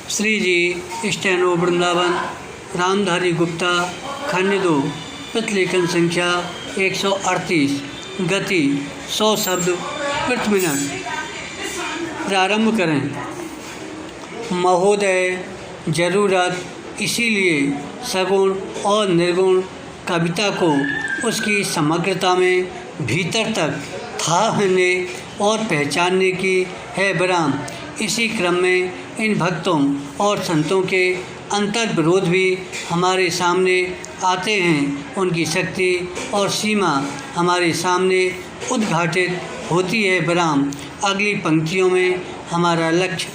श्री जी steno Vrindavan Ramdhari Gupta खंड 2 प्रतिलेखन संख्या 138 गति 100 शब्द प्रति मिनट। प्रारंभ करें। महोदय, जरूरत इसीलिए सगुण और निर्गुण कविता को उसकी समग्रता में भीतर तक थाहने और पहचानने की है बराम। इसी क्रम में इन भक्तों और संतों के अंतर विरोध भी हमारे सामने आते हैं। उनकी शक्ति और सीमा हमारे सामने उद्घाटित होती है बराम। अगली पंक्तियों में हमारा लक्ष्य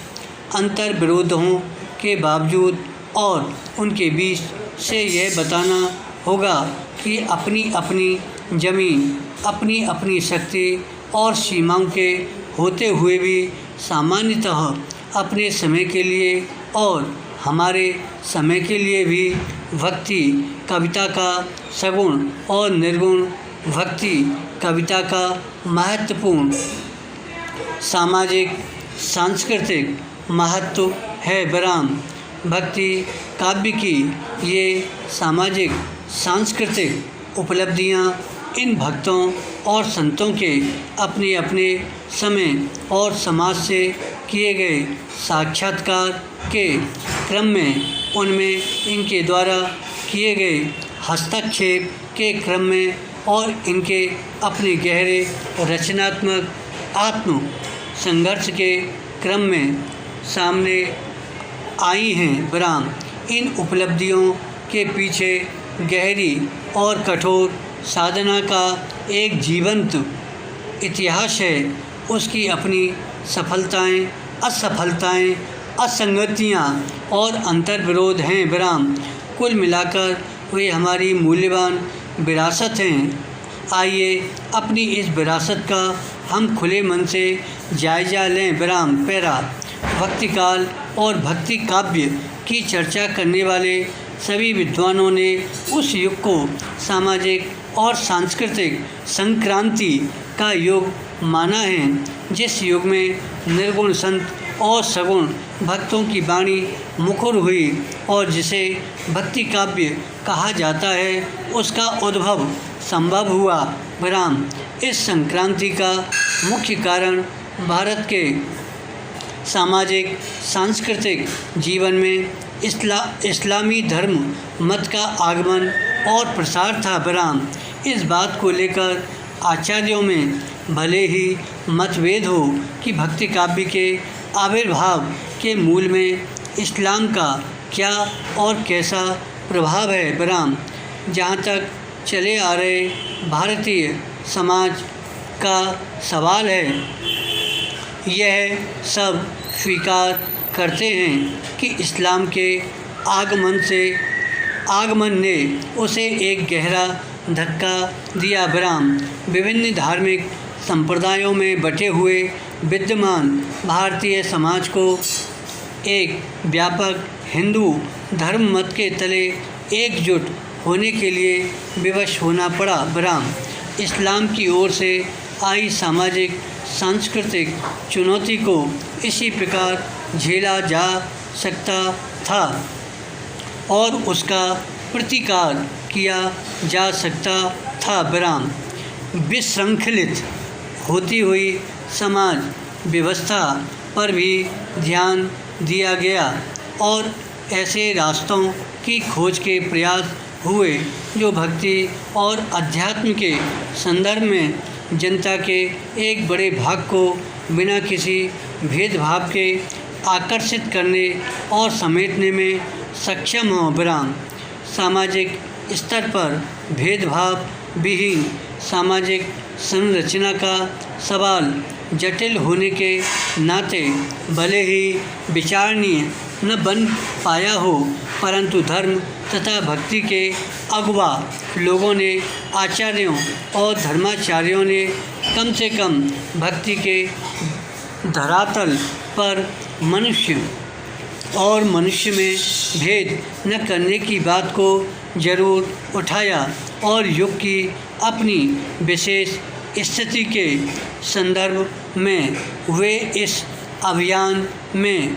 अंतर विरोधों के बावजूद और उनके बीच से यह बताना होगा कि अपनी अपनी जमीन, अपनी अपनी शक्ति और सीमाओं के होते हुए भी सामान्यतः अपने समय के लिए और हमारे समय के लिए भी भक्ति कविता का सगुण और निर्गुण भक्ति कविता का महत्वपूर्ण सामाजिक सांस्कृतिक महत्व है बराम। भक्ति काव्य की ये सामाजिक सांस्कृतिक उपलब्धियां इन भक्तों और संतों के अपने अपने समय और समाज से किए गए साक्षात्कार के क्रम में, उनमें इनके द्वारा किए गए हस्तक्षेप के क्रम में और इनके अपने गहरे रचनात्मक आत्म संघर्ष के क्रम में सामने आई हैं बराम। इन उपलब्धियों के पीछे गहरी और कठोर साधना का एक जीवंत इतिहास है। उसकी अपनी सफलताएं, असफलताएं, असंगतियां और अंतर विरोध हैं बराम। कुल मिलाकर वे हमारी मूल्यवान विरासत हैं। आइए अपनी इस विरासत का हम खुले मन से जायजा लें बराम। पैरा। भक्ति काल और भक्ति काव्य की चर्चा करने वाले सभी विद्वानों ने उस युग को सामाजिक और सांस्कृतिक संक्रांति का युग माना है जिस युग में निर्गुण संत और सगुण भक्तों की वाणी मुखर हुई और जिसे भक्ति काव्य कहा जाता है, उसका उद्भव संभव हुआ बराम। इस संक्रांति का मुख्य कारण भारत के सामाजिक सांस्कृतिक जीवन में इस्लामी धर्म मत का आगमन और प्रसार था बराम। इस बात को लेकर आचार्यों में भले ही मतभेद हो कि भक्ति काव्य के आविर्भाव के मूल में इस्लाम का क्या और कैसा प्रभाव है बराम। जहाँ तक चले आ रहे भारतीय समाज का सवाल है, यह सब स्वीकार करते हैं कि इस्लाम के आगमन ने उसे एक गहरा धक्का दिया बराम। विभिन्न धार्मिक संप्रदायों में बटे हुए विद्यमान भारतीय समाज को एक व्यापक हिंदू धर्म मत के तले एकजुट होने के लिए विवश होना पड़ा बराम। इस्लाम की ओर से आई सामाजिक सांस्कृतिक चुनौती को इसी प्रकार झेला जा सकता था और उसका प्रतिकार किया जा सकता था बराम। विशृंखलित होती हुई समाज व्यवस्था पर भी ध्यान दिया गया और ऐसे रास्तों की खोज के प्रयास हुए जो भक्ति और अध्यात्म के संदर्भ में जनता के एक बड़े भाग को बिना किसी भेदभाव के आकर्षित करने और समेटने में सक्षम हो बराम। सामाजिक स्तर पर भेदभाव विहीन सामाजिक संरचना का सवाल जटिल होने के नाते भले ही विचारणीय न बन पाया हो, परंतु धर्म तथा भक्ति के अगुवा लोगों ने, आचार्यों और धर्माचार्यों ने कम से कम भक्ति के धरातल पर मनुष्य और मनुष्य में भेद न करने की बात को जरूर उठाया और युग की अपनी विशेष स्थिति के संदर्भ में वे इस अभियान में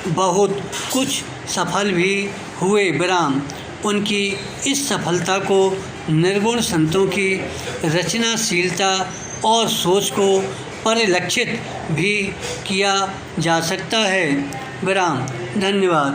बहुत कुछ सफल भी हुए। विराम। उनकी इस सफलता को निर्गुण संतों की रचनाशीलता और सोच को परिलक्षित भी किया जा सकता है। विराम। धन्यवाद।